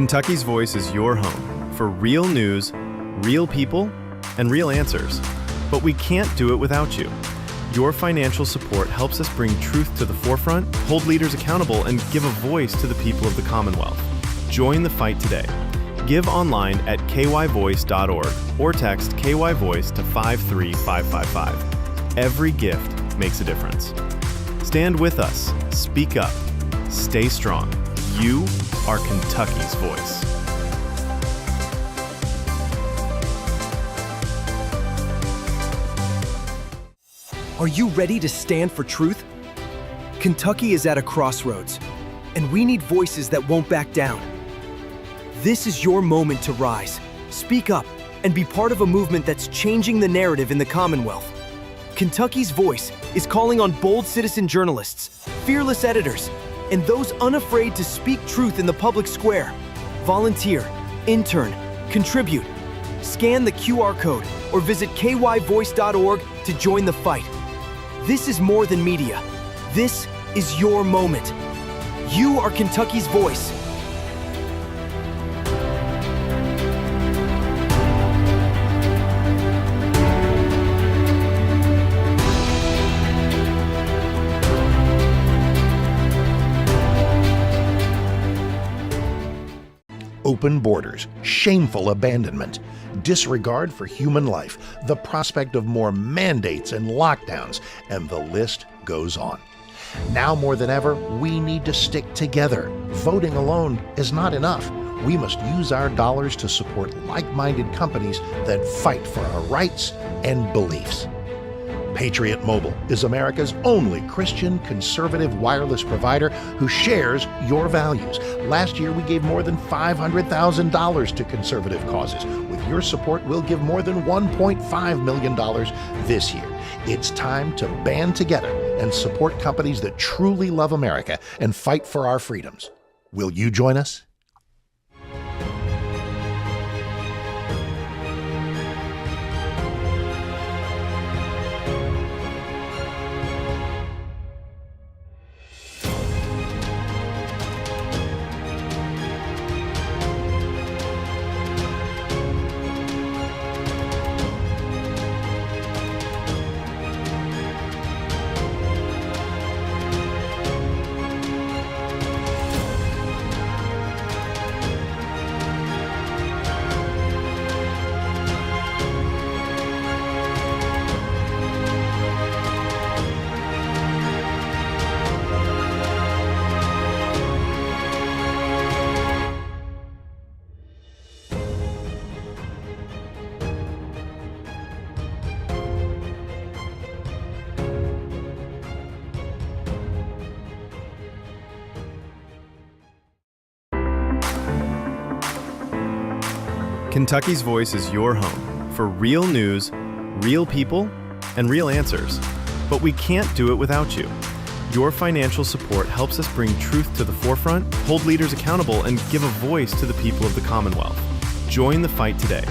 Kentucky's Voice is your home for real news, real people, and real answers. But we can't do it without you. Your financial support helps us bring truth to the forefront, hold leaders accountable, and give a voice to the people of the Commonwealth. Join the fight today. Give online at kyvoice.org or text KYVoice to 53555. Every gift makes a difference. Stand with us. Speak up. Stay strong. You are Kentucky's voice. Are you ready to stand for truth? Kentucky is at a crossroads, and we need voices that won't back down. This is your moment to rise, speak up, and be part of a movement that's changing the narrative in the Commonwealth. Kentucky's Voice is calling on bold citizen journalists, fearless editors, and those unafraid to speak truth in the public square. Volunteer, intern, contribute. Scan the QR code or visit kyvoice.org to join the fight. This is more than media. This is your moment. You are Kentucky's voice. Open borders, shameful abandonment, disregard for human life, the prospect of more mandates and lockdowns, and the list goes on. Now more than ever, we need to stick together. Voting alone is not enough. We must use our dollars to support like-minded companies that fight for our rights and beliefs. Patriot Mobile is America's only Christian conservative wireless provider who shares your values. Last year, we gave more than $500,000 to conservative causes. With your support, we'll give more than $1.5 million this year. It's time to band together and support companies that truly love America and fight for our freedoms. Will you join us? Kentucky's Voice is your home for real news, real people, and real answers. But we can't do it without you. Your financial support helps us bring truth to the forefront, hold leaders accountable, and give a voice to the people of the Commonwealth. Join the fight today.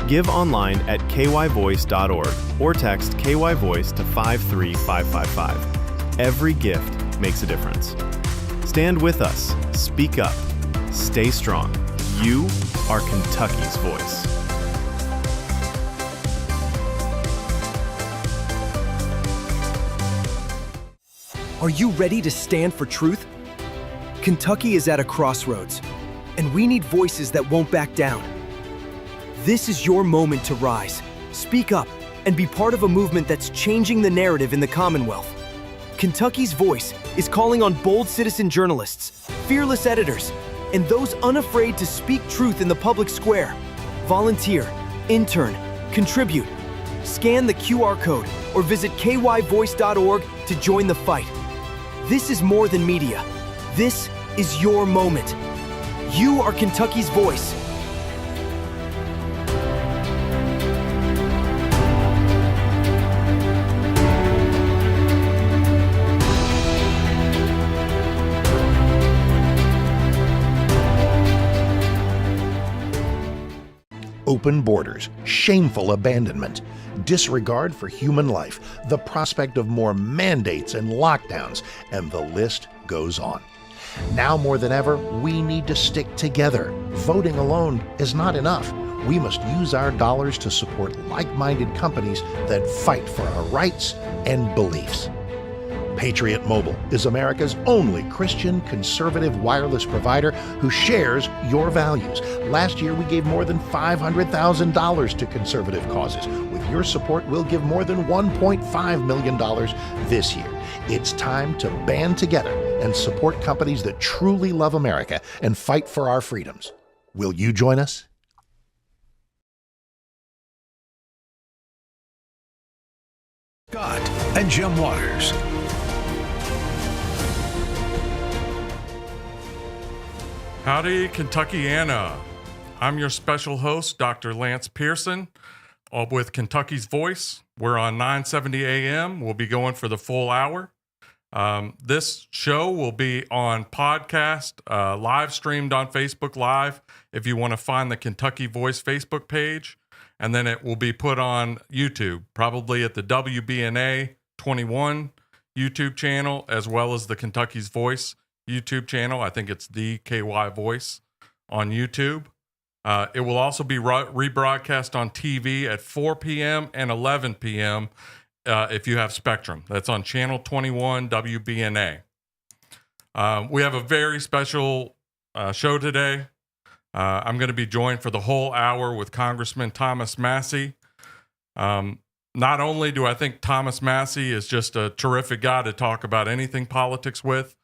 Give online at kyvoice.org or text KYVoice to 53555. Every gift makes a difference. Stand with us. Speak up. Stay strong. You are Kentucky's voice. Are you ready to stand for truth? Kentucky is at a crossroads, and we need voices that won't back down. This is your moment to rise, speak up, and be part of a movement that's changing the narrative in the Commonwealth. Kentucky's Voice is calling on bold citizen journalists, fearless editors, and those unafraid to speak truth in the public square. Volunteer, intern, contribute. Scan the QR code or visit kyvoice.org to join the fight. This is more than media. This is your moment. You are Kentucky's voice. Open borders, shameful abandonment, disregard for human life, the prospect of more mandates and lockdowns, and the list goes on. Now more than ever, we need to stick together. Voting alone is not enough. We must use our dollars to support like-minded companies that fight for our rights and beliefs. Patriot Mobile is America's only Christian conservative wireless provider who shares your values. Last year, we gave more than $500,000 to conservative causes. With your support, we'll give more than $1.5 million this year. It's time to band together and support companies that truly love America and fight for our freedoms. Will you join us? Scott and Jim Waters. Howdy, Kentuckiana. I'm your special host, Dr. Lance Pearson, with Kentucky's Voice. We're on 970 AM. We'll be going for the full hour. This show will be on podcast, live streamed on Facebook Live if you want to find the Kentucky Voice Facebook page. And then it will be put on YouTube, probably at the WBNA 21 YouTube channel, as well as the Kentucky's Voice YouTube channel. I think it's the KY Voice on YouTube. It will also be rebroadcast on TV at 4 p.m. and 11 p.m. If you have Spectrum. That's on channel 21 WBNA. We have a very special show today. I'm going to be joined for the whole hour with Congressman Thomas Massie. Not only do I think Thomas Massie is just a terrific guy to talk about anything politics with,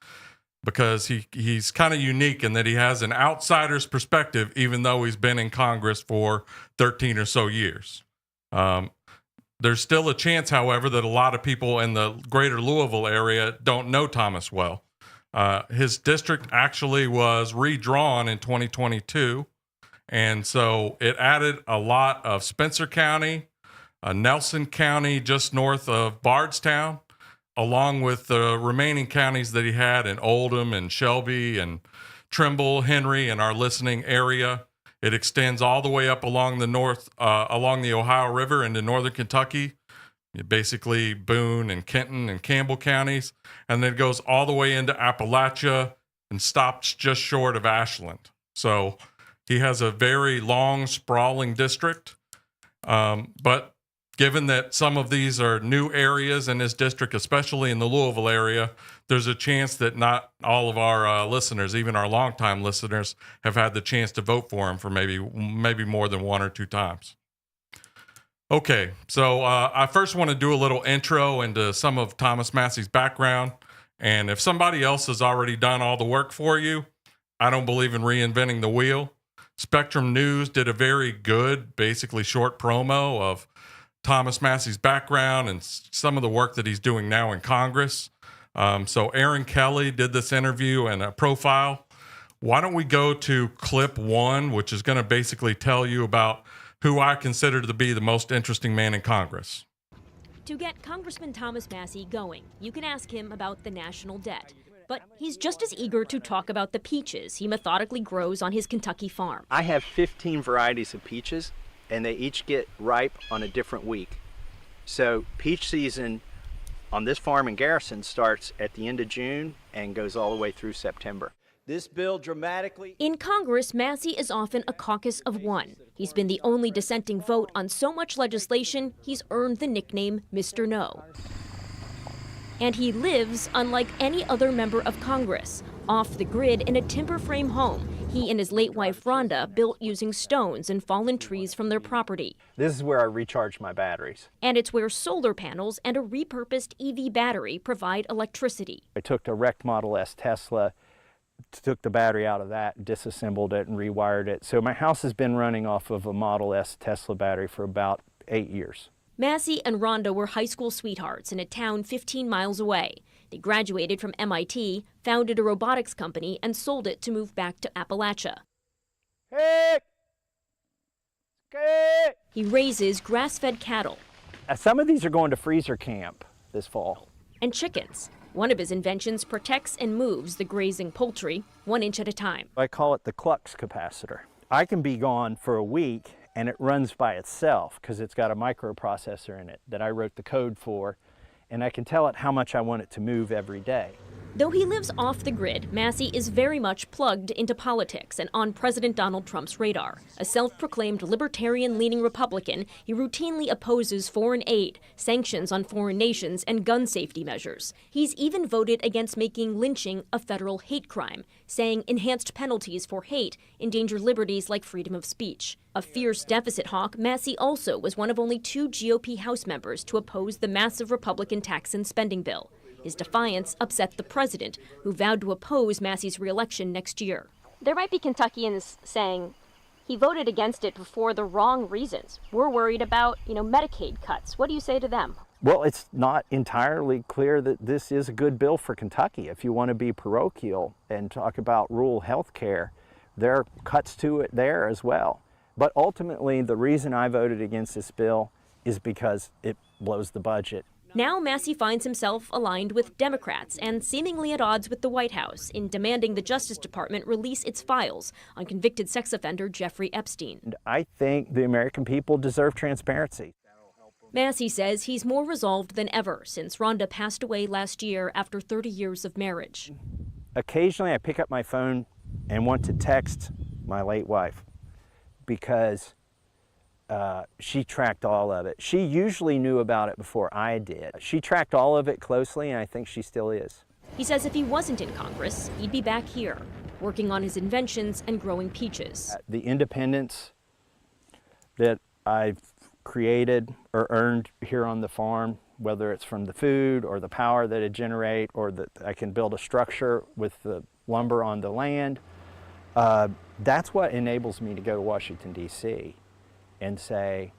because he's kind of unique in that he has an outsider's perspective, even though he's been in Congress for 13 or so years. There's still a chance, however, that a lot of people in the greater Louisville area don't know Thomas well. His district actually was redrawn in 2022, and so it added a lot of Spencer County, Nelson County just north of Bardstown, along with the remaining counties that he had in Oldham and Shelby and Trimble, Henry, and our listening area. It extends all the way up along the north, along the Ohio River into northern Kentucky, basically Boone and Kenton and Campbell counties, and then it goes all the way into Appalachia and stops just short of Ashland. So he has a very long, sprawling district, but given that some of these are new areas in his district, especially in the Louisville area, there's a chance that not all of our listeners, even our longtime listeners, have had the chance to vote for him for maybe more than one or two times. Okay, so I first want to do a little intro into some of Thomas Massie's background. And if somebody else has already done all the work for you, I don't believe in reinventing the wheel. Spectrum News did a very good, basically short promo of Thomas Massie's background and some of the work that he's doing now in Congress. So Aaron Kelly did this interview and a profile. Why don't we go to clip 1, which is going to basically tell you about who I consider to be the most interesting man in Congress. To get Congressman Thomas Massie going, you can ask him about the national debt. But he's just as eager to talk about the peaches he methodically grows on his Kentucky farm. I have 15 varieties of peaches, and they each get ripe on a different week. So peach season on this farm in Garrison starts at the end of June and goes all the way through September. This bill dramatically... In Congress, Massie is often a caucus of one. He's been the only dissenting vote on so much legislation, he's earned the nickname Mr. No. And he lives unlike any other member of Congress, off the grid in a timber frame home he and his late wife Rhonda built using stones and fallen trees from their property. This is where I recharge my batteries. And it's where solar panels and a repurposed EV battery provide electricity. I took a wrecked Model S Tesla, took the battery out of that, disassembled it, and rewired it. So my house has been running off of a Model S Tesla battery for about 8 years. Massie and Rhonda were high school sweethearts in a town 15 miles away. They graduated from MIT, founded a robotics company, and sold it to move back to Appalachia. Hey! Hey! He raises grass-fed cattle. Some of these are going to freezer camp this fall. And chickens. One of his inventions protects and moves the grazing poultry 1 inch at a time. I call it the Klux capacitor. I can be gone for a week and it runs by itself because it's got a microprocessor in it that I wrote the code for, and I can tell it how much I want it to move every day. Though he lives off the grid, Massey is very much plugged into politics and on President Donald Trump's radar. A self-proclaimed libertarian-leaning Republican, he routinely opposes foreign aid, sanctions on foreign nations, and gun safety measures. He's even voted against making lynching a federal hate crime, saying enhanced penalties for hate endanger liberties like freedom of speech. A fierce deficit hawk, Massey also was one of only 2 GOP House members to oppose the massive Republican tax and spending bill. His defiance upset the president, who vowed to oppose Massey's reelection next year. There might be Kentuckians saying he voted against it for the wrong reasons. We're worried about, Medicaid cuts. What do you say to them? Well, it's not entirely clear that this is a good bill for Kentucky. If you want to be parochial and talk about rural health care, there are cuts to it there as well. But ultimately, the reason I voted against this bill is because it blows the budget. Now Massey finds himself aligned with Democrats and seemingly at odds with the White House in demanding the Justice Department release its files on convicted sex offender Jeffrey Epstein. I think the American people deserve transparency. Massey says he's more resolved than ever since Rhonda passed away last year after 30 years of marriage. Occasionally I pick up my phone and want to text my late wife because she tracked all of it. She usually knew about it before I did. She tracked all of it closely, and I think she still is. He says if he wasn't in Congress, he'd be back here, working on his inventions and growing peaches. The independence that I've created or earned here on the farm, whether it's from the food or the power that it generates, or that I can build a structure with the lumber on the land, that's what enables me to go to Washington, D.C. and say,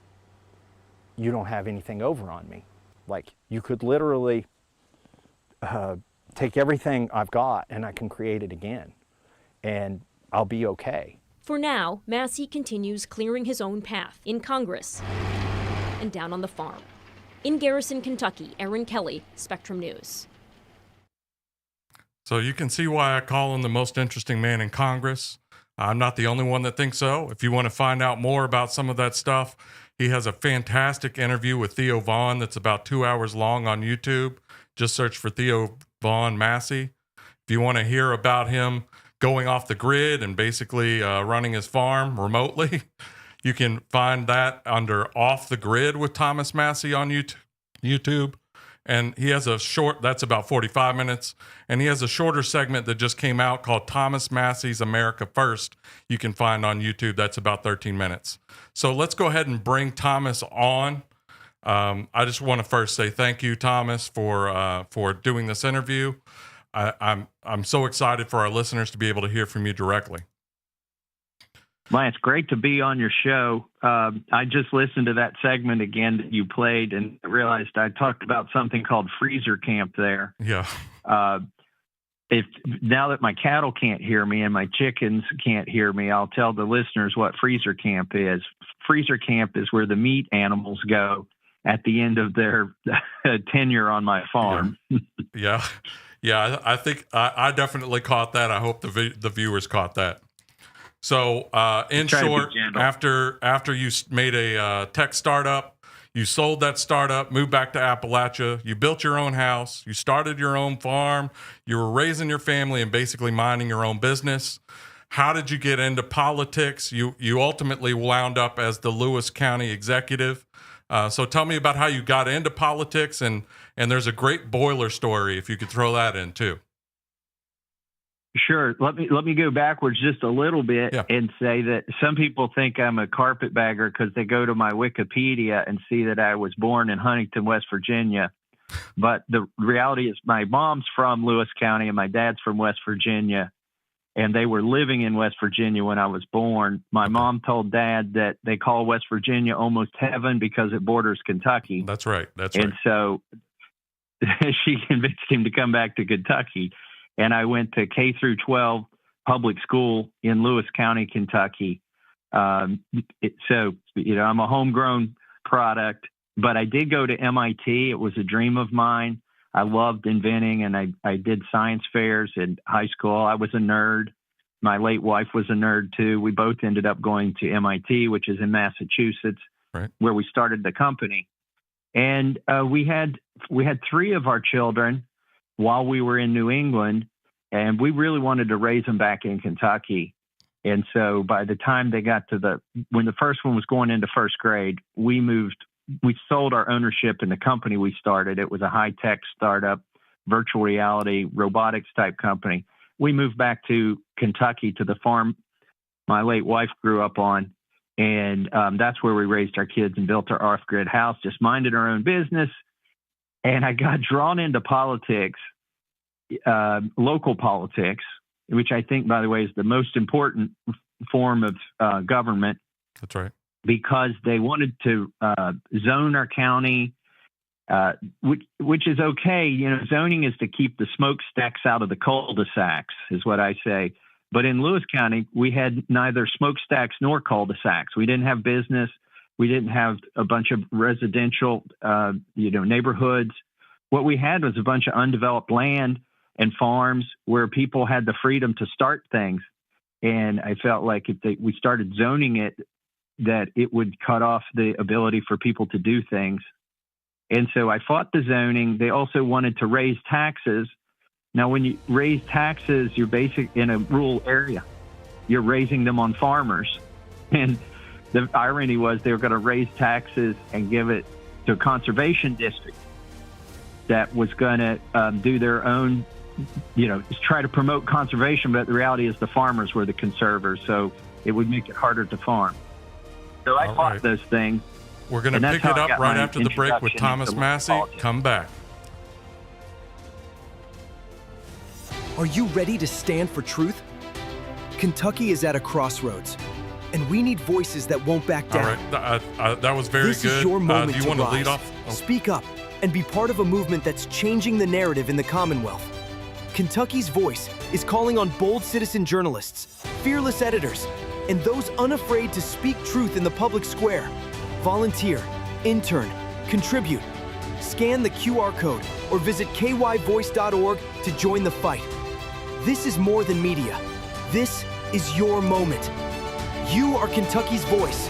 you don't have anything over on me. Like, you could literally take everything I've got and I can create it again, and I'll be okay. For now, Massey continues clearing his own path in Congress and down on the farm. In Garrison, Kentucky, Erin Kelly, Spectrum News. So you can see why I call him the most interesting man in Congress. I'm not the only one that thinks so. If you want to find out more about some of that stuff, he has a fantastic interview with Theo Vaughn that's about 2 hours long on YouTube. Just search for Theo Vaughn Massey. If you want to hear about him going off the grid and basically running his farm remotely, you can find that under Off the Grid with Thomas Massey on YouTube. And he has a short, that's about 45 minutes. And he has a shorter segment that just came out called Thomas Massey's America First. You can find on YouTube. That's about 13 minutes. So let's go ahead and bring Thomas on. I just want to first say thank you, Thomas, for doing this interview. I'm so excited for our listeners to be able to hear from you directly. Lance, great to be on your show. I just listened to that segment again that you played and realized I talked about something called freezer camp there. Yeah. If now that my cattle can't hear me and my chickens can't hear me, I'll tell the listeners what freezer camp is. Freezer camp is where the meat animals go at the end of their tenure on my farm. Yeah. Yeah. I think I definitely caught that. I hope the viewers caught that. So, in short, after you made a tech startup, you sold that startup, moved back to Appalachia, you built your own house, you started your own farm, you were raising your family and basically minding your own business. How did you get into politics? You ultimately wound up as the Lewis County executive. So tell me about how you got into politics, and there's a great boiler story if you could throw that in too. Sure. Let me go backwards just a little bit and say that some people think I'm a carpetbagger because they go to my Wikipedia and see that I was born in Huntington, West Virginia. But the reality is my mom's from Lewis County and my dad's from West Virginia, and they were living in West Virginia when I was born. My mom told Dad that they call West Virginia almost heaven because it borders Kentucky. That's right. And so she convinced him to come back to Kentucky. And I went to K through 12 public school in Lewis County, Kentucky. So, I'm a homegrown product, but I did go to MIT. It was a dream of mine. I loved inventing, and I did science fairs in high school. I was a nerd. My late wife was a nerd too. We both ended up going to MIT, which is in Massachusetts, right, where we started the company. And we had 3 of our children. while we were in New England, and we really wanted to raise them back in Kentucky. And so by the time they got to when the first one was going into first grade, we sold our ownership in the company we started. It was a high-tech startup, virtual reality, robotics type company. We moved back to Kentucky to the farm my late wife grew up on. And that's where we raised our kids and built our off-grid house, just minded our own business. And I got drawn into politics, local politics, which I think, by the way, is the most important form of government. That's right. Because they wanted to zone our county, which is okay. You know, zoning is to keep the smokestacks out of the cul-de-sacs, is what I say. But in Lewis County, we had neither smokestacks nor cul-de-sacs. We didn't have business. We didn't have a bunch of residential, neighborhoods. What we had was a bunch of undeveloped land and farms where people had the freedom to start things. And I felt like if we started zoning it, that it would cut off the ability for people to do things. And so I fought the zoning. They also wanted to raise taxes. Now, when you raise taxes, you're in a rural area. You're raising them on farmers. And the irony was they were going to raise taxes and give it to a conservation district that was going to do their own, try to promote conservation. But the reality is the farmers were the conservers. So it would make it harder to farm. So I fought those things. We're going to pick it up right after the break with Thomas Massey. Come back. Are you ready to stand for truth? Kentucky is at a crossroads, and we need voices that won't back down. All right, that was very good. This is your moment do you to want rise. to lead off? Oh. Speak up and be part of a movement that's changing the narrative in the Commonwealth. Kentucky's Voice is calling on bold citizen journalists, fearless editors, and those unafraid to speak truth in the public square. Volunteer, intern, contribute. Scan the QR code or visit kyvoice.org to join the fight. This is more than media. This is your moment. You are Kentucky's voice.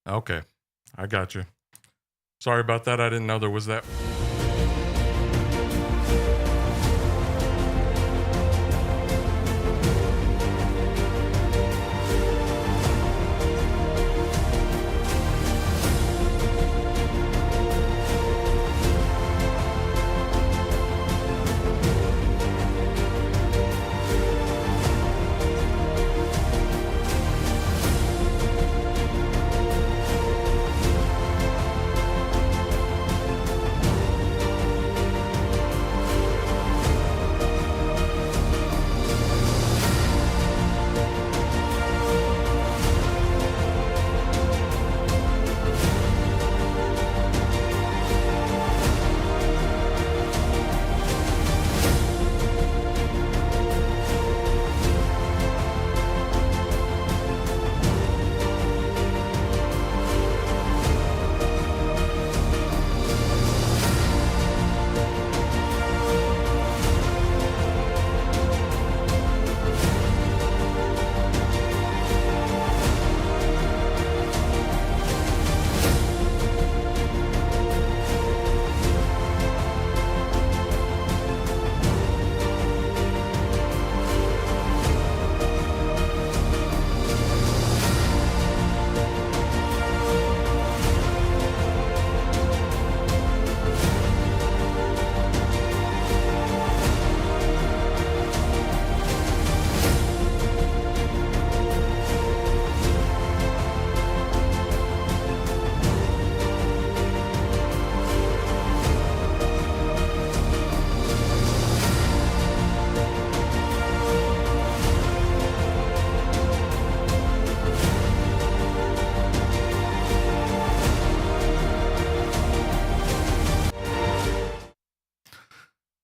Okay, I got you. Sorry about that. I didn't know there was that.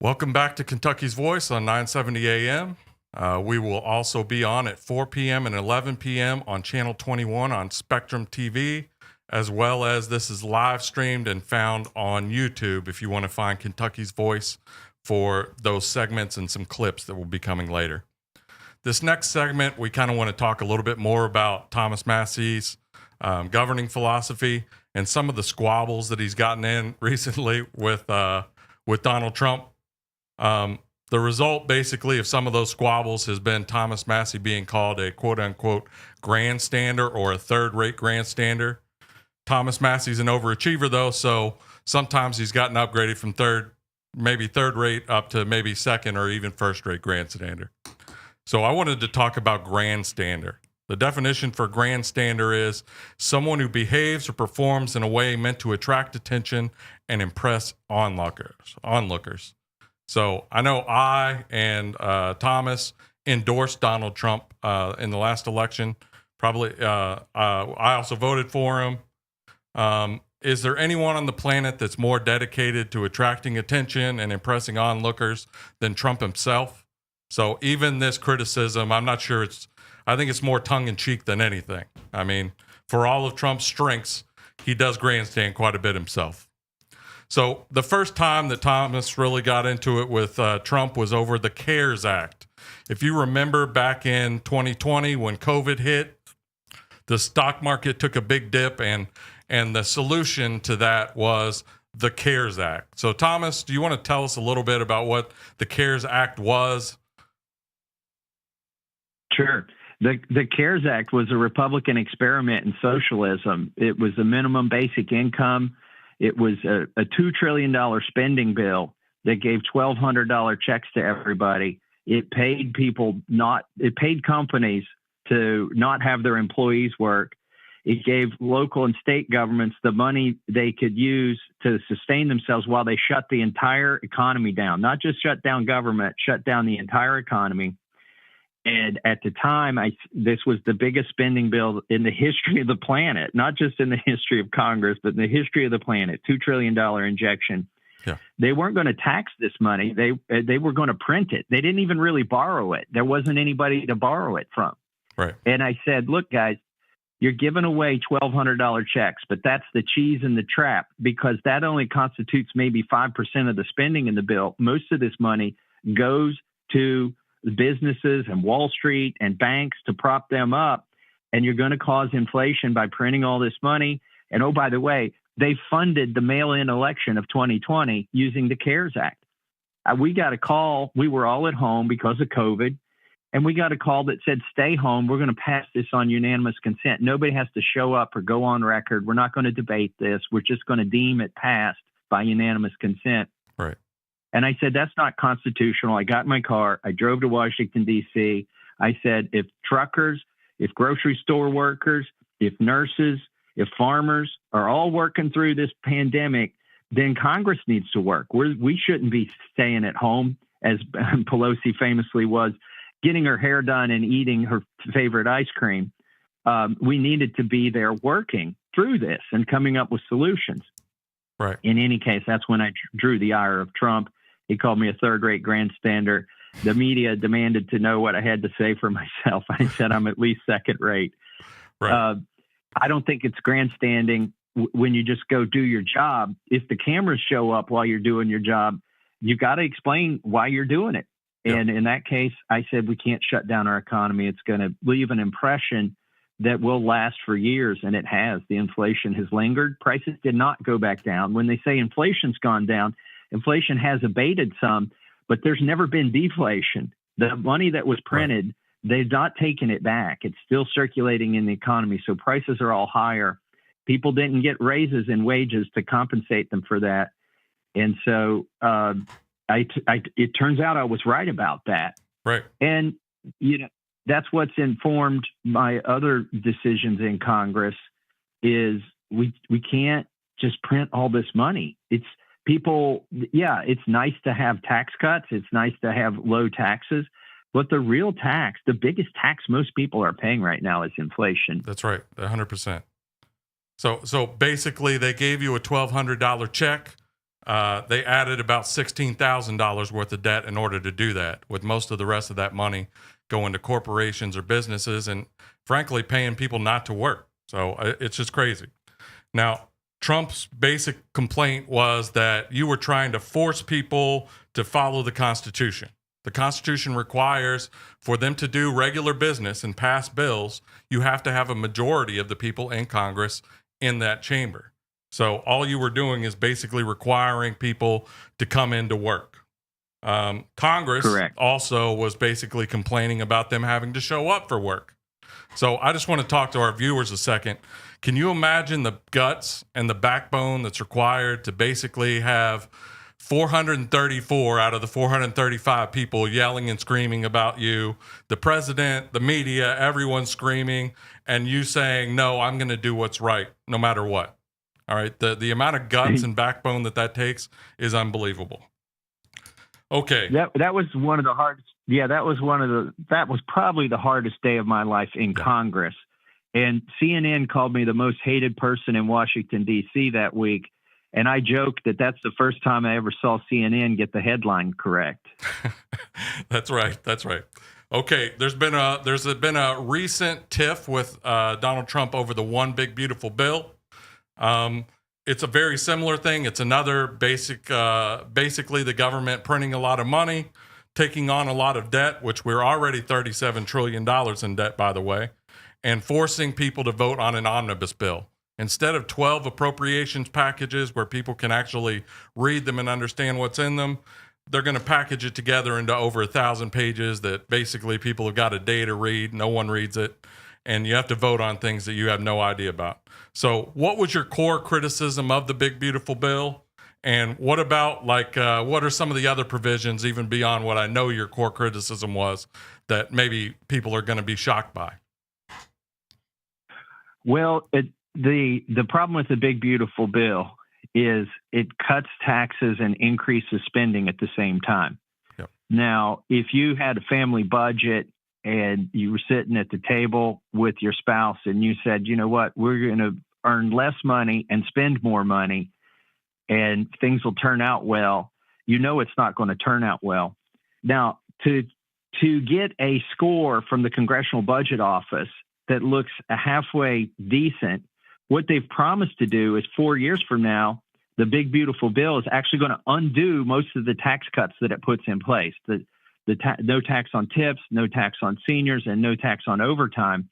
Welcome back to Kentucky's Voice on 970 AM. We will also be on at 4 p.m. and 11 p.m. on Channel 21 on Spectrum TV, as well as this is live streamed and found on YouTube if you want to find Kentucky's Voice for those segments and some clips that will be coming later. This next segment, we kind of want to talk a little bit more about Thomas Massey's governing philosophy and some of the squabbles that he's gotten in recently with Donald Trump. The result, basically, of some of those squabbles has been Thomas Massey being called a quote-unquote grandstander or a third-rate grandstander. Thomas Massey's an overachiever, though, so sometimes he's gotten upgraded from third rate up to maybe second or even first-rate grandstander. So I wanted to talk about grandstander. The definition for grandstander is someone who behaves or performs in a way meant to attract attention and impress onlookers. So I know I and Thomas endorsed Donald Trump in the last election. Probably, I also voted for him. Is there anyone on the planet that's more dedicated to attracting attention and impressing onlookers than Trump himself? So even this criticism, I'm not sure I think it's more tongue-in-cheek than anything. I mean, for all of Trump's strengths, he does grandstand quite a bit himself. So the first time that Thomas really got into it with Trump was over the CARES Act. If you remember back in 2020 when COVID hit, the stock market took a big dip, and the solution to that was the CARES Act. So Thomas, do you want to tell us a little bit about what the CARES Act was? Sure. The CARES Act was a Republican experiment in socialism. It was a minimum basic income. It was a $2 trillion spending bill that gave $1,200 checks to everybody. It paid companies to not have their employees work. It gave local and state governments the money they could use to sustain themselves while they shut the entire economy down, not just shut down government, shut down the entire economy. And at the time, this was the biggest spending bill in the history of the planet, not just in the history of Congress, but in the history of the planet, $2 trillion injection. Yeah. They weren't going to tax this money. They were going to print it. They didn't even really borrow it. There wasn't anybody to borrow it from. Right. And I said, look, guys, you're giving away $1,200 checks, but that's the cheese in the trap, because that only constitutes maybe 5% of the spending in the bill. Most of this money goes to businesses and Wall Street and banks to prop them up, and you're going to cause inflation by printing all this money. And oh, by the way, they funded the mail-in election of 2020 using the CARES Act. We got a call. We were all at home because of COVID, and we got a call that said, stay home. We're going to pass this on unanimous consent. Nobody has to show up or go on record. We're not going to debate this. We're just going to deem it passed by unanimous consent. Right. And I said, that's not constitutional. I got in my car. I drove to Washington, D.C. I said, if truckers, if grocery store workers, if nurses, if farmers are all working through this pandemic, then Congress needs to work. We shouldn't be staying at home, as Pelosi famously was, getting her hair done and eating her favorite ice cream. We needed to be there working through this and coming up with solutions. Right. In any case, that's when I drew the ire of Trump. He called me a third-rate grandstander. The media demanded to know what I had to say for myself. I said I'm at least second-rate. Right. I don't think it's grandstanding when you just go do your job. If the cameras show up while you're doing your job, you got to explain why you're doing it. Yeah. And in that case, I said we can't shut down our economy. It's going to leave an impression that will last for years, and it has. The inflation has lingered. Prices did not go back down. When they say inflation's gone down, inflation has abated some, but there's never been deflation. The money that was printed, they've not taken it back. It's still circulating in the economy, so prices are all higher. People didn't get raises in wages to compensate them for that. And so it turns out I was right about that. Right. And, that's what's informed my other decisions in Congress is we can't just print all this money. It's people, it's nice to have tax cuts. It's nice to have low taxes. But the real tax, the biggest tax most people are paying right now is inflation. That's right, 100%. So basically, they gave you a $1,200 check. They added about $16,000 worth of debt in order to do that, with most of the rest of that money going to corporations or businesses and, frankly, paying people not to work. So it's just crazy. Now, Trump's basic complaint was that you were trying to force people to follow the Constitution. The Constitution requires for them to do regular business and pass bills, you have to have a majority of the people in Congress in that chamber. So all you were doing is basically requiring people to come into work. Congress Correct. also was basically complaining about them having to show up for work. So I just want to talk to our viewers a second. Can you imagine the guts and the backbone that's required to basically have 434 out of the 435 people yelling and screaming about you, the president, the media, everyone screaming, and you saying, no, I'm going to do what's right no matter what? All right. The amount of guts and backbone that takes is unbelievable. Okay. That was one of the hardest. Yeah, that was probably the hardest day of my life in Congress. And CNN called me the most hated person in Washington, D.C. that week. And I joked that that's the first time I ever saw CNN get the headline correct. That's right. That's right. Okay, there's been a recent tiff with Donald Trump over the One Big Beautiful Bill. It's a very similar thing. It's another basically the government printing a lot of money, taking on a lot of debt, which we're already $37 trillion in debt, by the way, and forcing people to vote on an omnibus bill. Instead of 12 appropriations packages where people can actually read them and understand what's in them, they're going to package it together into over 1,000 pages that basically people have got a day to read. No one reads it. And you have to vote on things that you have no idea about. So what was your core criticism of the Big Beautiful Bill? And what about what are some of the other provisions, even beyond what I know your core criticism was, that maybe people are going to be shocked by? Well, the problem with the Big Beautiful Bill is it cuts taxes and increases spending at the same time. Yep. Now, if you had a family budget and you were sitting at the table with your spouse and you said, you know what, we're going to earn less money and spend more money and things will turn out well, you know it's not going to turn out well. Now, to get a score from the Congressional Budget Office that looks a halfway decent, what they've promised to do is 4 years from now, the Big Beautiful Bill is actually going to undo most of the tax cuts that it puts in place. No tax on tips, no tax on seniors, and no tax on overtime.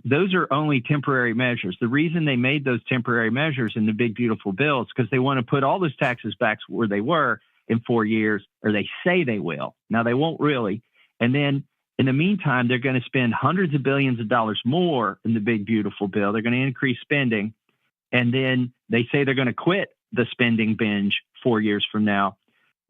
Those are only temporary measures. The reason they made those temporary measures in the Big Beautiful Bill is because they want to put all those taxes back where they were in 4 years, or they say they will. Now, they won't really. And then in the meantime, they're going to spend hundreds of billions of dollars more in the Big Beautiful Bill. They're going to increase spending. And then they say they're going to quit the spending binge 4 years from now.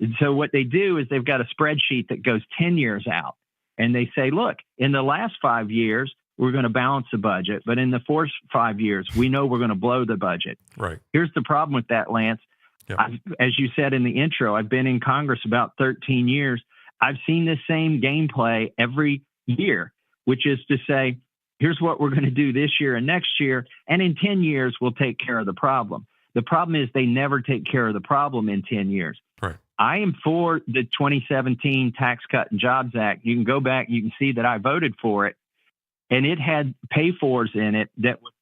And so what they do is they've got a spreadsheet that goes 10 years out. And they say, look, in the last 5 years, we're going to balance the budget. But in the first 5 years, we know we're going to blow the budget. Right. Here's the problem with that, Lance. Yep. As you said in the intro, I've been in Congress about 13 years. I've seen this same gameplay every year, which is to say, here's what we're going to do this year and next year. And in 10 years, we'll take care of the problem. The problem is they never take care of the problem in 10 years. Right. I am for the 2017 Tax Cut and Jobs Act. You can go back, you can see that I voted for it. And it had pay-fors in it that would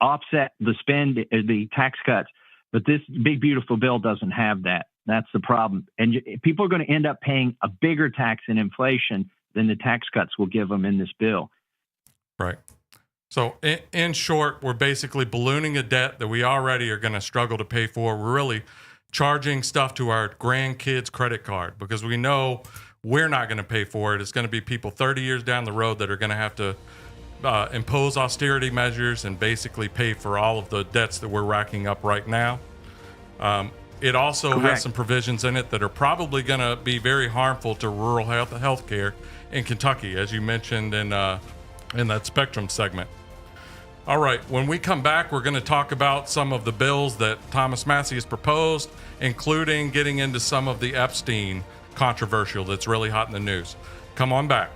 offset the tax cuts. But this Big Beautiful Bill doesn't have that. That's the problem. And people are going to end up paying a bigger tax in inflation than the tax cuts will give them in this bill. Right. So in short, we're basically ballooning a debt that we already are going to struggle to pay for. We're really charging stuff to our grandkids' credit card because we know we're not going to pay for it. It's going to be people 30 years down the road that are going to have to impose austerity measures and basically pay for all of the debts that we're racking up right now. It also Correct. has some provisions in it that are probably going to be very harmful to rural health care in Kentucky, as you mentioned in that Spectrum segment. All right, when we come back, we're going to talk about some of the bills that Thomas Massie has proposed, including getting into some of the Epstein controversial that's really hot in the news. Come on back.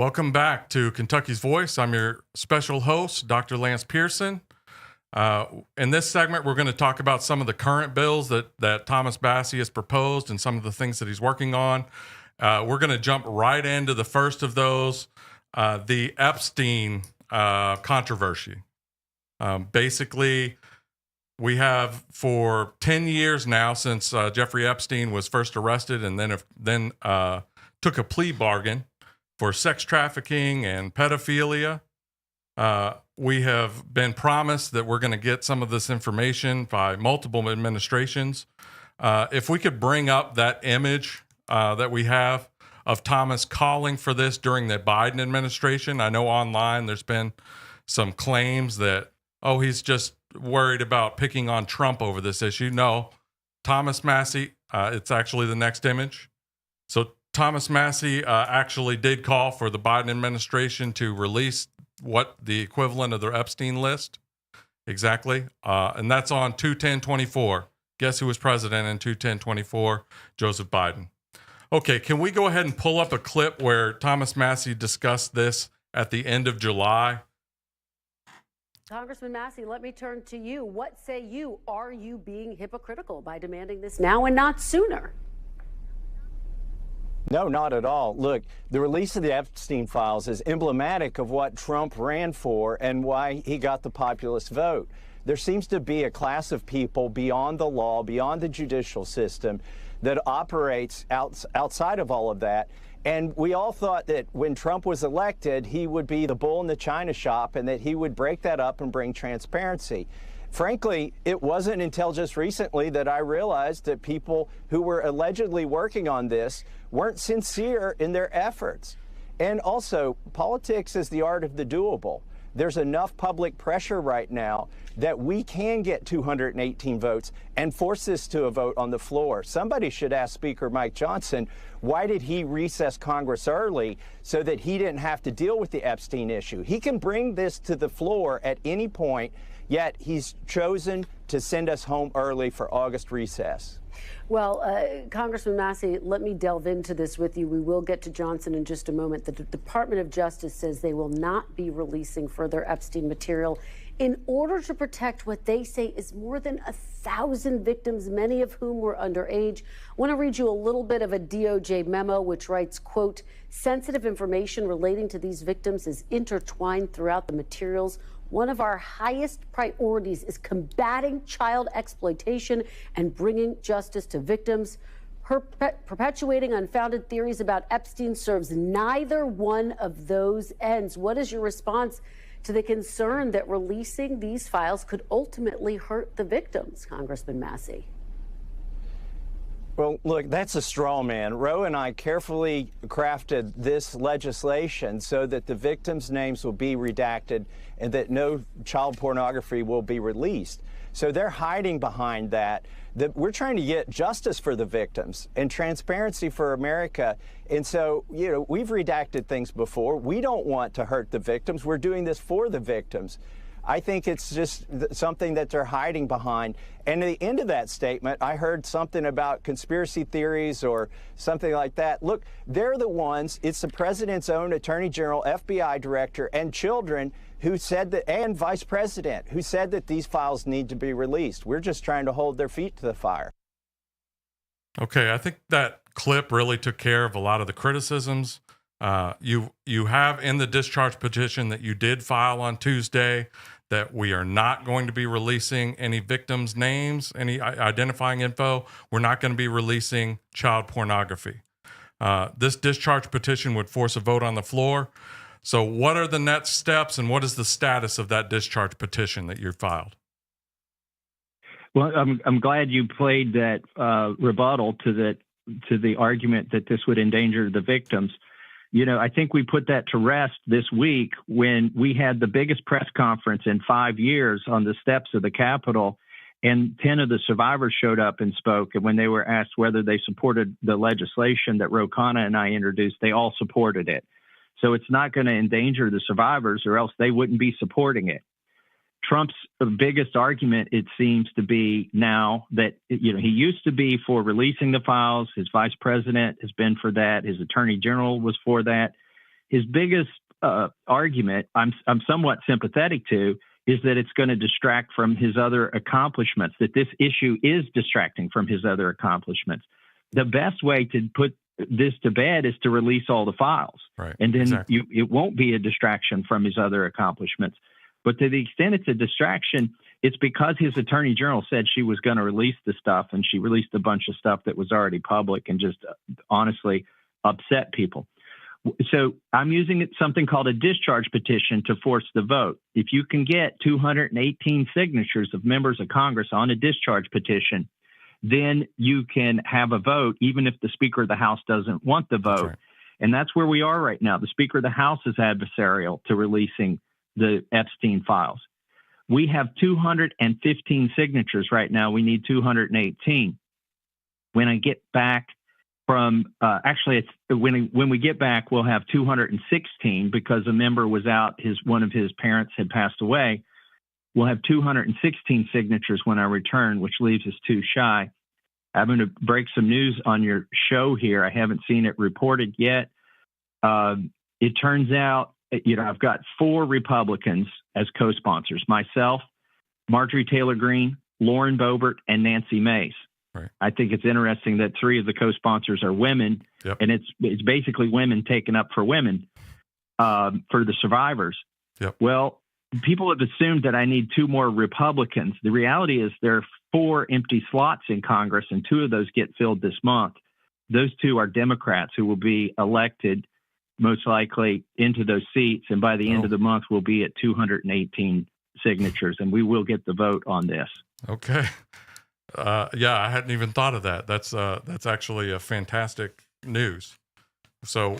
Welcome back to Kentucky's Voice. I'm your special host, Dr. Lance Pearson. In this segment, we're going to talk about some of the current bills that Thomas Massie has proposed and some of the things that he's working on. We're going to jump right into the first of those, the Epstein controversy. Basically, we have for 10 years now since Jeffrey Epstein was first arrested and then took a plea bargain for sex trafficking and pedophilia. We have been promised that we're going to get some of this information by multiple administrations. If we could bring up that image that we have of Thomas calling for this during the Biden administration. I know online there's been some claims that, oh, he's just worried about picking on Trump over this issue. No, Thomas Massie, it's actually the next image. So Thomas Massie actually did call for the Biden administration to release what the equivalent of their Epstein list exactly. And that's on 2/10/24. Guess who was president in 2/10/24? Joseph Biden. Okay, can we go ahead and pull up a clip where Thomas Massie discussed this at the end of July? Congressman Massie, let me turn to you. What say you? Are you being hypocritical by demanding this now and not sooner? No, not at all. Look, the release of the Epstein files is emblematic of what Trump ran for and why he got the populist vote. There seems to be a class of people beyond the law, beyond the judicial system, that operates outside of all of that. And we all thought that when Trump was elected, he would be the bull in the china shop and that he would break that up and bring transparency. Frankly, it wasn't until just recently that I realized that people who were allegedly working on this weren't sincere in their efforts. And also, politics is the art of the doable. There's enough public pressure right now that we can get 218 votes and force this to a vote on the floor. Somebody should ask Speaker Mike Johnson, why did he recess Congress early so that he didn't have to deal with the Epstein issue? He can bring this to the floor at any point, yet he's chosen to send us home early for August recess. Well, Congressman Massie, let me delve into this with you. We will get to Johnson in just a moment. The Department of Justice says they will not be releasing further Epstein material in order to protect what they say is more than 1,000 victims, many of whom were underage. I want to read you a little bit of a DOJ memo which writes, quote, sensitive information relating to these victims is intertwined throughout the materials. One of our highest priorities is combating child exploitation and bringing justice to victims. Perpetuating unfounded theories about Epstein serves neither one of those ends. What is your response to the concern that releasing these files could ultimately hurt the victims, Congressman Massie? Well, look, that's a straw man. Roe and I carefully crafted this legislation so that the victims' names will be redacted and that no child pornography will be released. So they're hiding behind that. We're trying to get justice for the victims and transparency for America. And so, we've redacted things before. We don't want to hurt the victims. We're doing this for the victims. I think it's just something that they're hiding behind. And at the end of that statement, I heard something about conspiracy theories or something like that. Look, they're the ones, it's the president's own attorney general, FBI director, and children who said that, and vice president, who said that these files need to be released. We're just trying to hold their feet to the fire. Okay, I think that clip really took care of a lot of the criticisms. You have in the discharge petition that you did file on Tuesday that we are not going to be releasing any victims' names, any identifying info. We're not going to be releasing child pornography. This discharge petition would force a vote on the floor. So what are the next steps and what is the status of that discharge petition that you filed? Well, I'm glad you played that rebuttal to the argument that this would endanger the victims. I think we put that to rest this week when we had the biggest press conference in 5 years on the steps of the Capitol, and 10 of the survivors showed up and spoke. And when they were asked whether they supported the legislation that Ro Khanna and I introduced, they all supported it. So it's not going to endanger the survivors, or else they wouldn't be supporting it. Trump's biggest argument, it seems to be now that, he used to be for releasing the files. His vice president has been for that. His attorney general was for that. his biggest argument, I'm somewhat sympathetic to, is that it's going to distract from his other accomplishments, that this issue is distracting from his other accomplishments. The best way to put this to bed is to release all the files. Right. And then Exactly. it won't be a distraction from his other accomplishments. But to the extent it's a distraction, it's because his attorney general said she was going to release the stuff, and she released a bunch of stuff that was already public and just honestly upset people. So I'm using something called a discharge petition to force the vote. If you can get 218 signatures of members of Congress on a discharge petition, then you can have a vote, even if the Speaker of the House doesn't want the vote. Right. And that's where we are right now. The Speaker of the House is adversarial to releasing the Epstein files. We have 215 signatures right now. We need 218. When I get back from, when we get back, we'll have 216 because a member was out. One of his parents had passed away. We'll have 216 signatures when I return, which leaves us 2 shy. I'm going to break some news on your show here. I haven't seen it reported yet. It turns out, I've got 4 Republicans as co-sponsors, myself, Marjorie Taylor Greene, Lauren Boebert, and Nancy Mace. Right. I think it's interesting that 3 of the co-sponsors are women, Yep. and it's basically women taking up for women for the survivors. Yep. Well, people have assumed that I need 2 more Republicans. The reality is there are 4 empty slots in Congress, and 2 of those get filled this month. Those 2 are Democrats who will be elected most likely into those seats. And by the end of the month, we'll be at 218 signatures, and we will get the vote on this. Okay. Yeah, I hadn't even thought of that. That's actually a fantastic news. So,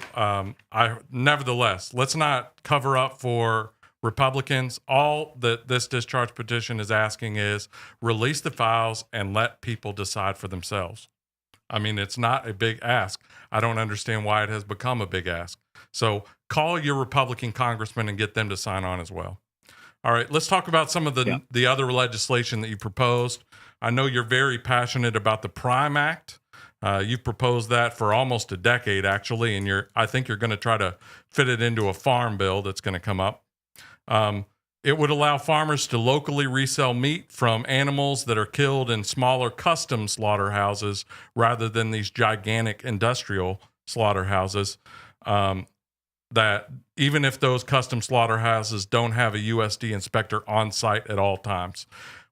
nevertheless, let's not cover up for Republicans. All that this discharge petition is asking is release the files and let people decide for themselves. I mean, it's not a big ask. I don't understand why it has become a big ask. So call your Republican congressman and get them to sign on as well. All right, let's talk about some of the other legislation that you proposed. I know you're very passionate about the Prime Act. You've proposed that for almost a decade, actually, and I think you're going to try to fit it into a farm bill that's going to come up. It would allow farmers to locally resell meat from animals that are killed in smaller custom slaughterhouses rather than these gigantic industrial slaughterhouses. That even if those custom slaughterhouses don't have a USD inspector on site at all times.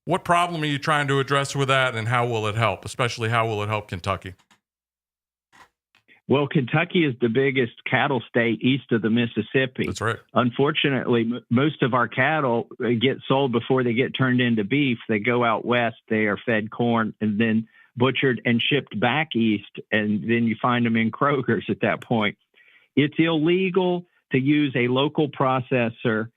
What problem are you trying to address with that, and how will it help? Especially, how will it help Kentucky? Well, Kentucky is the biggest cattle state east of the Mississippi. That's right. Unfortunately, most of our cattle get sold before they get turned into beef. They go out west, they are fed corn, and then butchered and shipped back east, and then you find them in Kroger's at that point. It's illegal to use a local processor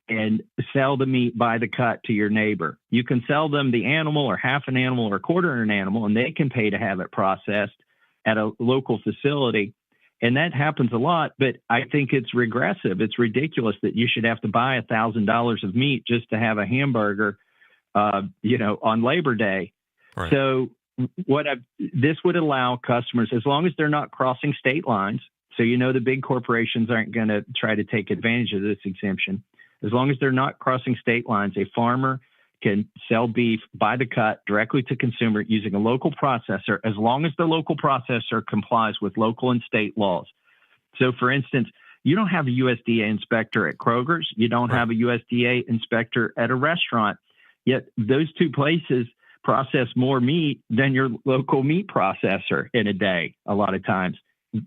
and sell the meat by the cut to your neighbor. You can sell them the animal or half an animal or a quarter of an animal, and they can pay to have it processed at a local facility. And that happens a lot, but I think it's regressive. It's ridiculous that you should have to buy $1,000 of meat just to have a hamburger, on Labor Day. Right. So this would allow customers, as long as they're not crossing state lines, so the big corporations aren't going to try to take advantage of this exemption. As long as they're not crossing state lines, a farmer can sell beef by the cut directly to consumer using a local processor, as long as the local processor complies with local and state laws. So, for instance, you don't have a USDA inspector at Kroger's. You don't have a USDA inspector at a restaurant. Yet those 2 places process more meat than your local meat processor in a day, a lot of times,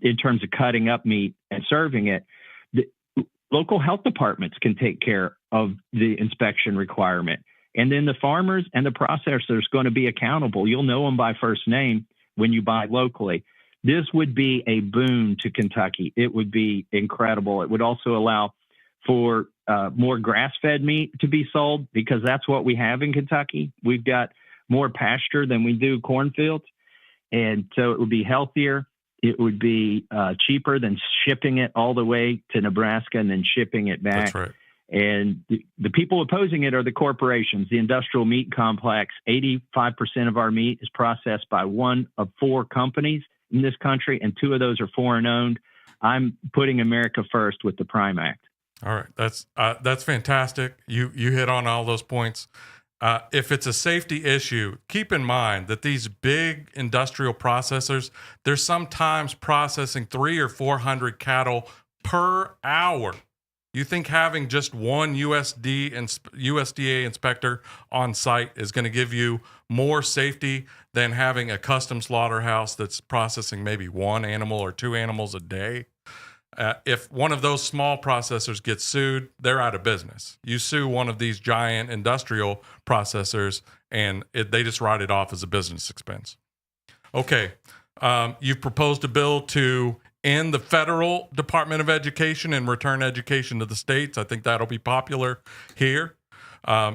in terms of cutting up meat and serving it. The local health departments can take care of the inspection requirement. And then the farmers and the processors going to be accountable. You'll know them by first name when you buy locally. This would be a boon to Kentucky. It would be incredible. It would also allow for more grass-fed meat to be sold, because that's what we have in Kentucky. We've got more pasture than we do cornfields. And so it would be healthier. It would be cheaper than shipping it all the way to Nebraska and then shipping it back. That's right. And the people opposing it are the corporations, the industrial meat complex. 85% of our meat is processed by one of 4 companies in this country, and 2 of those are foreign owned. I'm putting America first with the Prime Act. All right, that's fantastic. You hit on all those points. If it's a safety issue, keep in mind that these big industrial processors, they're sometimes processing 300 or 400 cattle per hour. You think having just one USDA inspector on site is going to give you more safety than having a custom slaughterhouse that's processing maybe one animal or two animals a day? If one of those small processors gets sued, they're out of business. You sue one of these giant industrial processors, and they just write it off as a business expense. Okay, you've proposed a bill to end the federal Department of Education and return education to the states. I think that'll be popular here.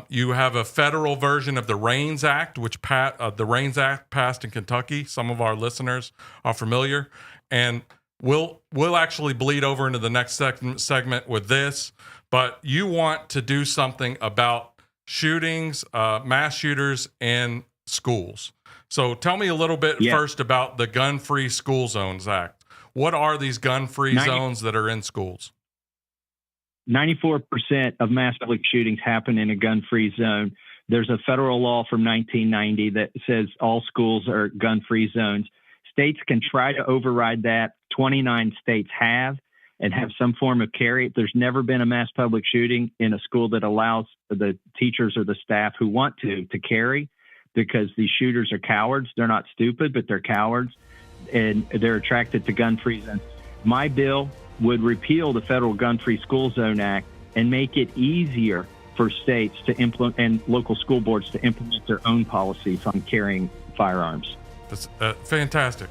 You have a federal version of the REINS Act, which the REINS Act passed in Kentucky. Some of our listeners are familiar, and we'll actually bleed over into the next segment with this. But you want to do something about shootings, mass shooters in schools. So tell me a little bit first about the Gun-Free School Zones Act. What are these gun-free zones that are in schools? 94% of mass public shootings happen in a gun-free zone. There's a federal law from 1990 that says all schools are gun-free zones. States can try to override that. 29 states have and have some form of carry. There's never been a mass public shooting in a school that allows the teachers or the staff who want to carry, because these shooters are cowards. They're not stupid, but they're cowards, and they're attracted to gun-free zones. My bill would repeal the federal Gun-Free School Zone Act and make it easier for states to implement and local school boards to implement their own policies on carrying firearms. That's fantastic.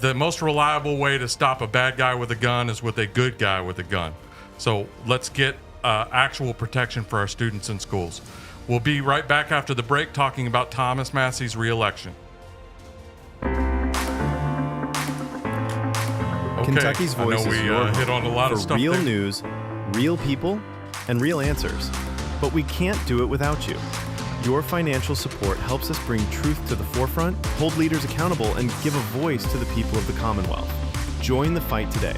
The most reliable way to stop a bad guy with a gun is with a good guy with a gun. So let's get actual protection for our students in schools. We'll be right back after the break talking about Thomas Massey's reelection. Kentucky's Voice is your home hit on a lot of for stuff real there. news, real people, and real answers. But we can't do it without you. Your financial support helps us bring truth to the forefront, hold leaders accountable, and give a voice to the people of the Commonwealth. Join the fight today.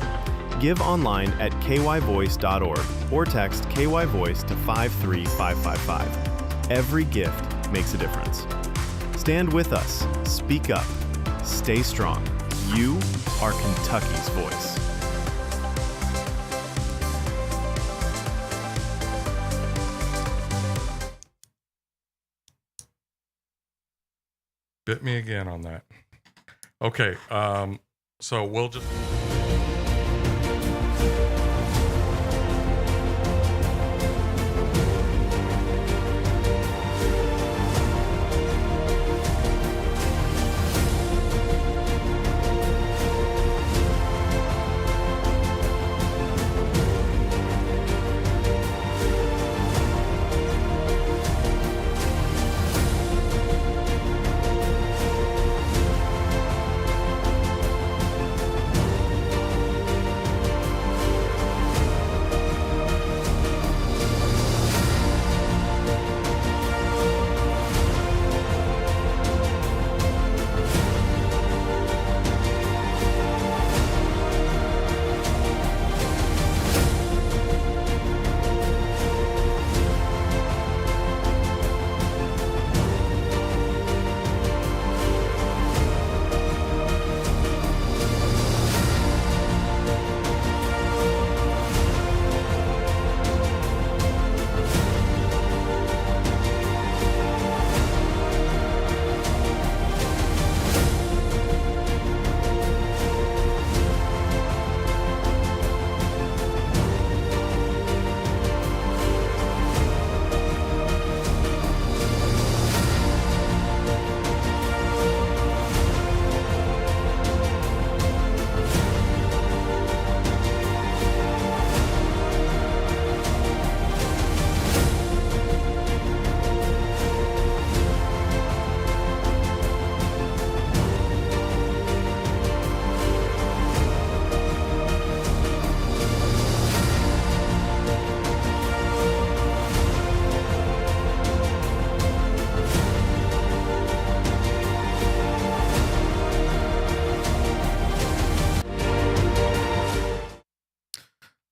Give online at kyvoice.org or text KYVoice to 53555. Every gift makes a difference. Stand with us. Speak up. Stay strong. You are Kentucky's voice. Bit me again on that. Okay, so we'll just...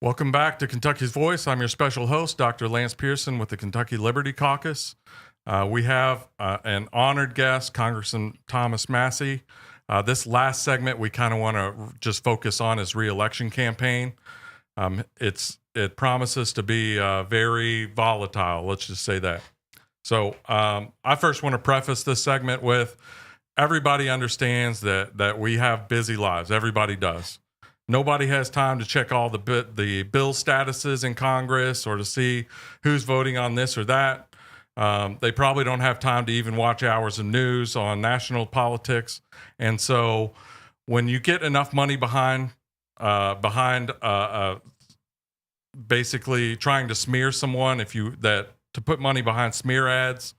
Welcome back to Kentucky's Voice. I'm your special host, Dr. Lance Pearson with the Kentucky Liberty Caucus. We have an honored guest, Congressman Thomas Massie. This last segment we kind of want to just focus on his re-election campaign. It promises to be very volatile, let's just say that. So I first want to preface this segment with everybody understands that we have busy lives. Everybody does. Nobody has time to check all the bill statuses in Congress or to see who's voting on this or that. They probably don't have time to even watch hours of news on national politics. And so when you get enough money behind basically trying to smear someone, to put money behind smear ads,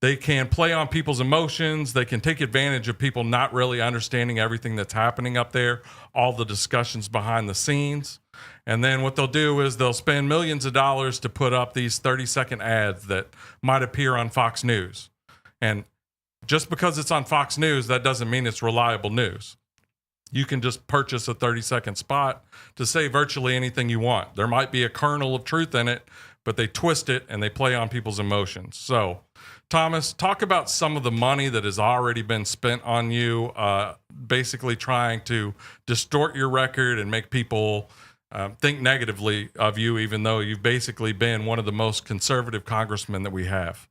they can play on people's emotions. They can take advantage of people not really understanding everything that's happening up there, all the discussions behind the scenes. And then what they'll do is they'll spend millions of dollars to put up these 30-second ads that might appear on Fox News. And just because it's on Fox News, that doesn't mean it's reliable news. You can just purchase a 30-second spot to say virtually anything you want. There might be a kernel of truth in it, but they twist it and they play on people's emotions. So, Thomas, talk about some of the money that has already been spent on you, basically trying to distort your record and make people think negatively of you, even though you've basically been one of the most conservative congressmen that we have.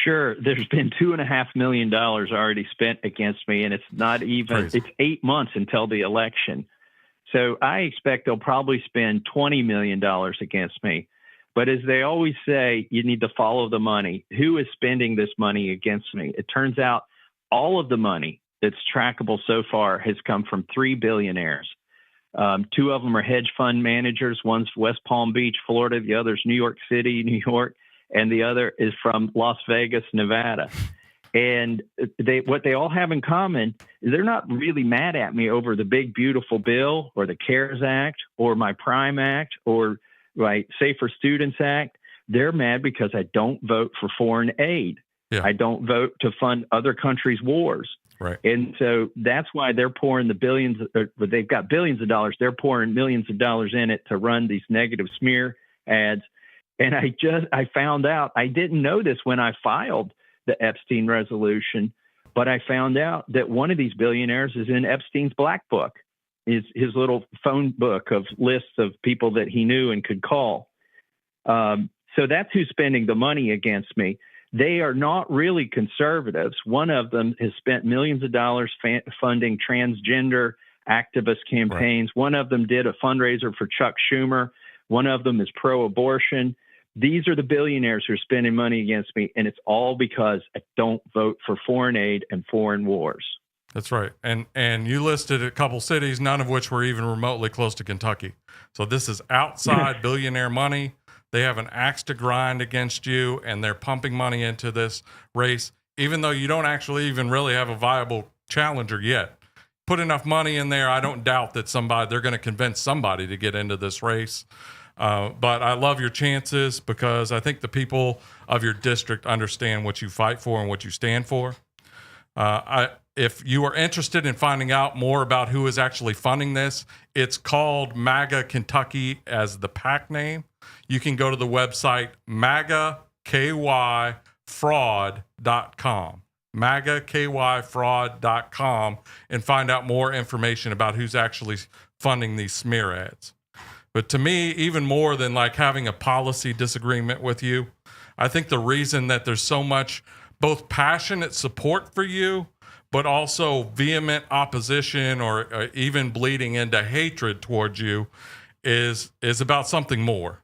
Sure. There's been $2.5 million already spent against me, and it's not even, Crazy. It's 8 months until the election. So I expect they'll probably spend $20 million against me. But as they always say, you need to follow the money. Who is spending this money against me? It turns out all of the money that's trackable so far has come from 3 billionaires. 2 of them are hedge fund managers. One's West Palm Beach, Florida. The other's New York City, New York. And the other is from Las Vegas, Nevada. And what they all have in common is they're not really mad at me over the big, beautiful bill or the CARES Act or my PRIME Act or my Safer Students Act. They're mad because I don't vote for foreign aid. Yeah. I don't vote to fund other countries' wars. Right. And so that's why they're pouring the billions, but they've got billions of dollars. They're pouring millions of dollars in it to run these negative smear ads. And I found out, I didn't know this when I filed the Epstein resolution, but I found out that one of these billionaires is in Epstein's black book, his little phone book of lists of people that he knew and could call. So that's who's spending the money against me. They are not really conservatives. One of them has spent millions of dollars funding transgender activist campaigns. Right. One of them did a fundraiser for Chuck Schumer. One of them is pro-abortion. These are the billionaires who are spending money against me, and it's all because I don't vote for foreign aid and foreign wars. That's right. And you listed a couple cities, none of which were even remotely close to Kentucky. So this is outside billionaire money. They have an axe to grind against you, and they're pumping money into this race, even though you don't actually even really have a viable challenger yet. Put enough money in there, I don't doubt that they're going to convince somebody to get into this race. But I love your chances because I think the people of your district understand what you fight for and what you stand for. If you are interested in finding out more about who is actually funding this, it's called MAGA Kentucky as the PAC name. You can go to the website magakyfraud.com, magakyfraud.com, and find out more information about who's actually funding these smear ads. But to me, even more than like having a policy disagreement with you, I think the reason that there's so much both passionate support for you, but also vehement opposition or even bleeding into hatred towards you is about something more.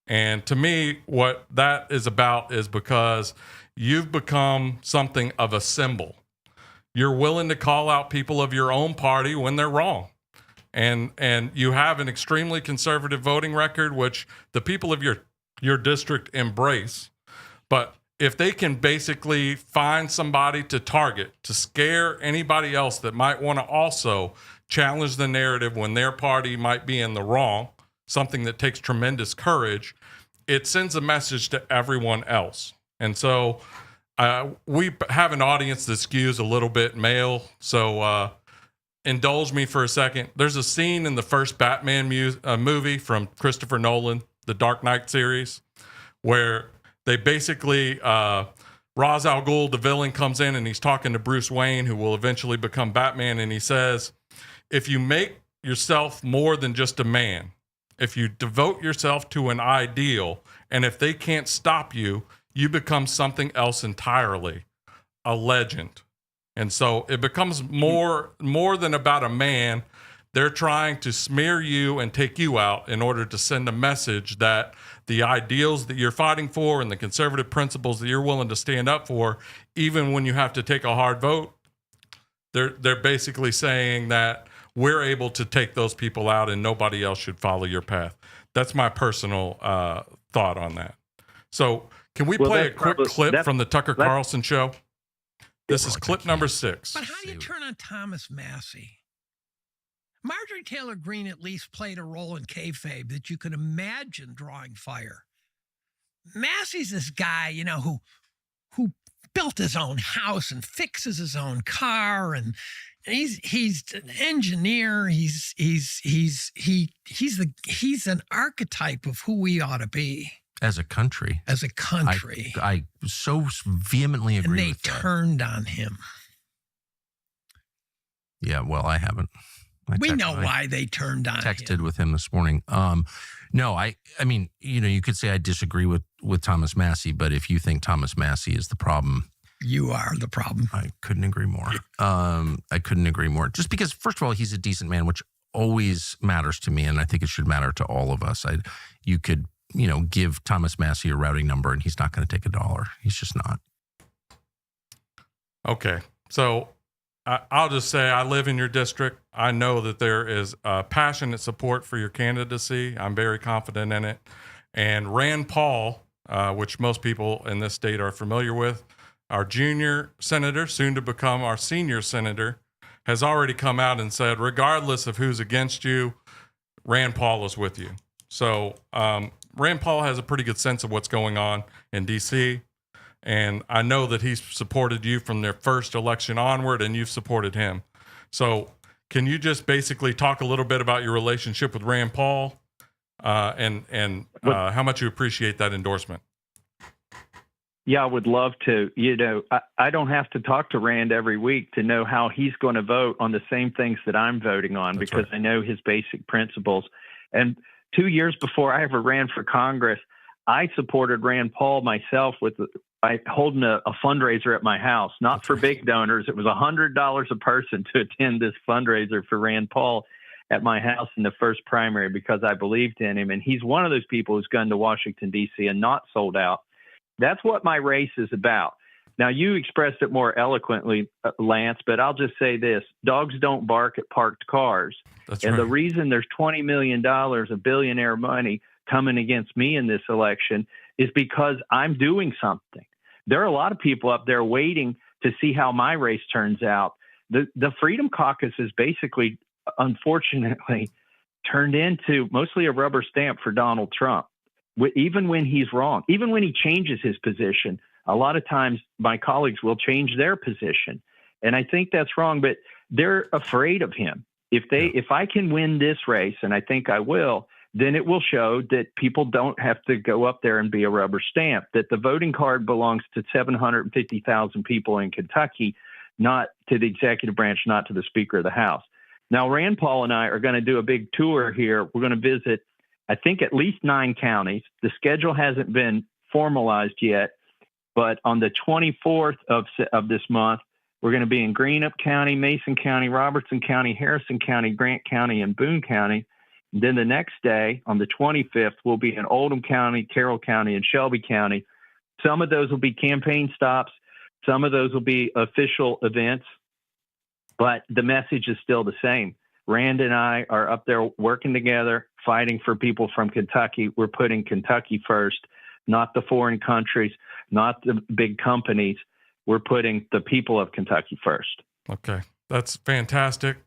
And to me, what that is about is because you've become something of a symbol. You're willing to call out people of your own party when they're wrong. And you have an extremely conservative voting record, which the people of your district embrace. But if they can basically find somebody to target, to scare anybody else that might want to also challenge the narrative when their party might be in the wrong, something that takes tremendous courage, it sends a message to everyone else. And so we have an audience that skews a little bit male. So indulge me for a second, there's a scene in the first Batman movie from Christopher Nolan, the Dark Knight series, where they basically, Ra's al Ghul, the villain, comes in and he's talking to Bruce Wayne, who will eventually become Batman. And he says, if you make yourself more than just a man, if you devote yourself to an ideal, and if they can't stop you, you become something else entirely, a legend. And so it becomes more than about a man. They're trying to smear you and take you out in order to send a message that the ideals that you're fighting for and the conservative principles that you're willing to stand up for, even when you have to take a hard vote, they're basically saying that we're able to take those people out and nobody else should follow your path. That's my personal thought on that. So can we play a quick clip from the Tucker Carlson show? This is clip number 6. But how do you turn on Thomas Massey? Marjorie Taylor Greene at least played a role in kayfabe that you could imagine drawing fire. Massey's this guy, you know, who built his own house and fixes his own car, and he's an engineer. He's an archetype of who we ought to be. As a country. I so vehemently agree with that. And they turned on him. Yeah, well, I haven't. We know why they turned on him. Texted with him this morning. No, I mean, you know, you could say I disagree with Thomas Massey, but if you think Thomas Massey is the problem, you are the problem. I couldn't agree more. I couldn't agree more. Just because, first of all, he's a decent man, which always matters to me, and I think it should matter to all of us. You could, you know, give Thomas Massey a routing number and he's not going to take $1. He's just not. Okay. So I'll just say I live in your district. I know that there is passionate support for your candidacy. I'm very confident in it. And Rand Paul, which most people in this state are familiar with, our junior senator, soon to become our senior senator, has already come out and said, regardless of who's against you, Rand Paul is with you. So Rand Paul has a pretty good sense of what's going on in D.C., and I know that he's supported you from their first election onward, and you've supported him. So can you just basically talk a little bit about your relationship with Rand Paul and how much you appreciate that endorsement? Yeah, I would love to. You know, I don't have to talk to Rand every week to know how he's going to vote on the same things that I'm voting on. That's because right. I know his basic principles. And 2 years before I ever ran for Congress, I supported Rand Paul myself by holding a fundraiser at my house, not for big donors. It was $100 a person to attend this fundraiser for Rand Paul at my house in the first primary because I believed in him. And he's one of those people who's gone to Washington, D.C. and not sold out. That's what my race is about. Now, you expressed it more eloquently, Lance, but I'll just say this. Dogs don't bark at parked cars. That's and right. The reason there's $20 million of billionaire money coming against me in this election is because I'm doing something. There are a lot of people up there waiting to see how my race turns out. The Freedom Caucus is basically, unfortunately, turned into mostly a rubber stamp for Donald Trump. Even when he's wrong, even when he changes his position, a lot of times my colleagues will change their position. And I think that's wrong, but they're afraid of him. If I can win this race, and I think I will, then it will show that people don't have to go up there and be a rubber stamp, that the voting card belongs to 750,000 people in Kentucky, not to the executive branch, not to the Speaker of the House. Now, Rand Paul and I are going to do a big tour here. We're going to visit, I think, at least 9 counties. The schedule hasn't been formalized yet, but on the 24th of this month, we're going to be in Greenup County, Mason County, Robertson County, Harrison County, Grant County, and Boone County. And then the next day, on the 25th, we'll be in Oldham County, Carroll County, and Shelby County. Some of those will be campaign stops. Some of those will be official events. But the message is still the same. Rand and I are up there working together, fighting for people from Kentucky. We're putting Kentucky first, not the foreign countries, not the big companies. We're putting the people of Kentucky first. Okay, that's fantastic.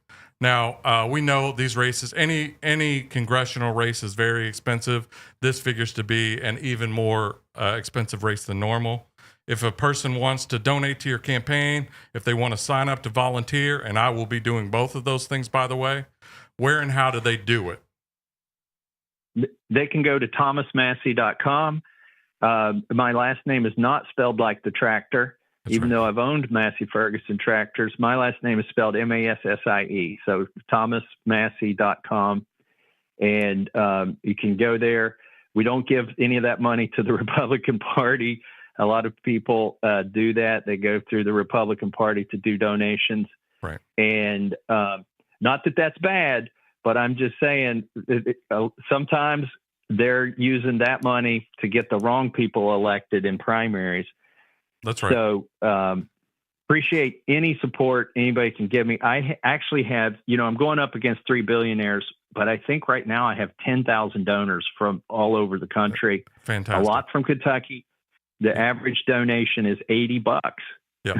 Now, we know these races, any congressional race is very expensive. This figures to be an even more expensive race than normal. if a person wants to donate to your campaign, if they want to sign up to volunteer, and I will be doing both of those things, by the way, where and how do they do it? They can go to thomasmassey.com. My last name is not spelled like the tractor. That's even right. though I've owned Massey Ferguson tractors, my last name is spelled Massie. So thomasmassey.com. And you can go there. We don't give any of that money to the Republican Party. A lot of people do that. They go through the Republican Party to do donations. Right. And not that that's bad, but I'm just saying sometimes they're using that money to get the wrong people elected in primaries. That's right. So appreciate any support anybody can give me. I actually have, I'm going up against 3 billionaires, but I think right now I have 10,000 donors from all over the country. Fantastic. A lot from Kentucky. The average donation is $80. Yep.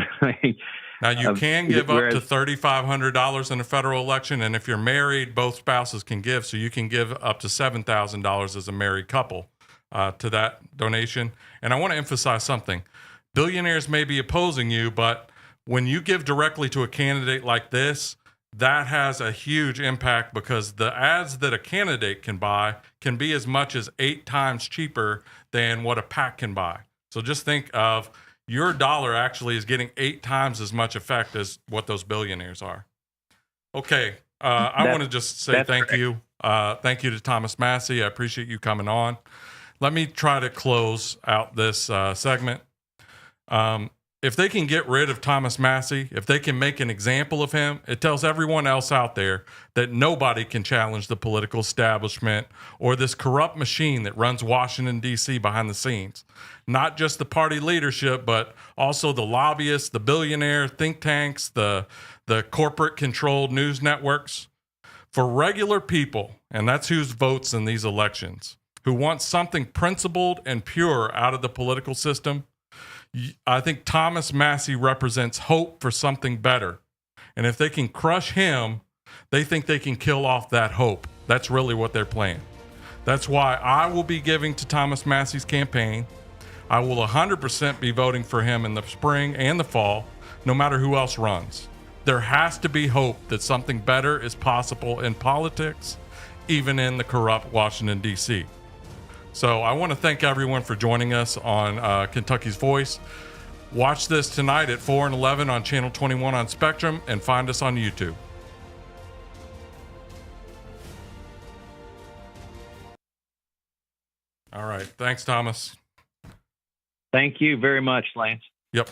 Now you can give up to $3,500 in a federal election, and if you're married, both spouses can give. So you can give up to $7,000 as a married couple to that donation. And I want to emphasize something: billionaires may be opposing you, but when you give directly to a candidate like this, that has a huge impact, because the ads that a candidate can buy can be as much as 8 times cheaper than what a PAC can buy. So just think of your dollar actually is getting 8 times as much effect as what those billionaires are. Okay. I want to just say thank you. Thank you to Thomas Massey. I appreciate you coming on. Let me try to close out this segment. If they can get rid of Thomas Massey, if they can make an example of him, it tells everyone else out there that nobody can challenge the political establishment or this corrupt machine that runs Washington, D.C. behind the scenes. Not just the party leadership, but also the lobbyists, the billionaire think tanks, the corporate-controlled news networks. For regular people, and that's who votes in these elections, who want something principled and pure out of the political system, I think Thomas Massey represents hope for something better. And if they can crush him, they think they can kill off that hope. That's really what they're playing. That's why I will be giving to Thomas Massey's campaign. I will 100% be voting for him in the spring and the fall, no matter who else runs. There has to be hope that something better is possible in politics, even in the corrupt Washington, D.C. So I want to thank everyone for joining us on Kentucky's Voice. Watch this tonight at 4 and 11 on Channel 21 on Spectrum, and find us on YouTube. All right. Thanks, Thomas. Thank you very much, Lance. Yep.